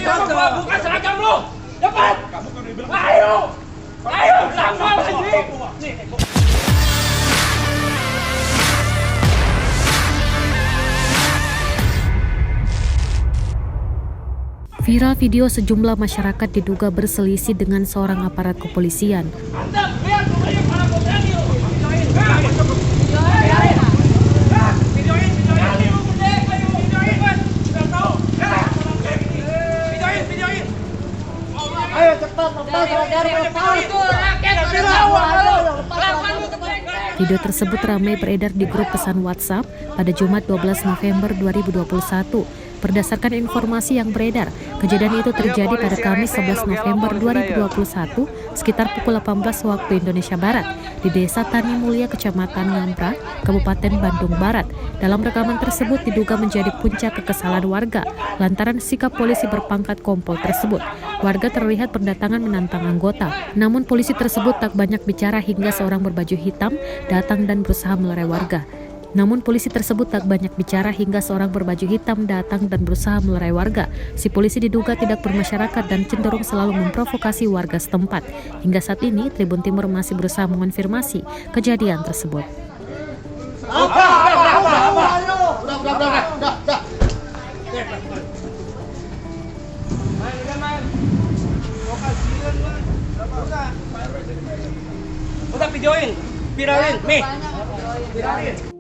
Buka seragam lu. Cepat. Ayo. Ayo, sama anjing. Viral video sejumlah masyarakat diduga berselisih dengan seorang aparat kepolisian. Video tersebut ramai beredar di grup pesan WhatsApp pada Jumat 12 November 2021. Berdasarkan informasi yang beredar, kejadian itu terjadi pada Kamis 11 November 2021 sekitar pukul 18 waktu Indonesia Barat di Desa Tani Mulia, Kecamatan Ngampra, Kabupaten Bandung Barat. Dalam rekaman tersebut diduga menjadi puncak kekesalan warga lantaran sikap polisi berpangkat kompol tersebut. Warga terlihat berdatangan menantang anggota, namun polisi tersebut tak banyak bicara hingga seorang berbaju hitam datang dan berusaha melerai warga. Si polisi diduga tidak bermasyarakat dan cenderung selalu memprovokasi warga setempat. Hingga saat ini, Tribun Timur masih berusaha mengonfirmasi kejadian tersebut. Udah videoin, viralin, nih. Viralin.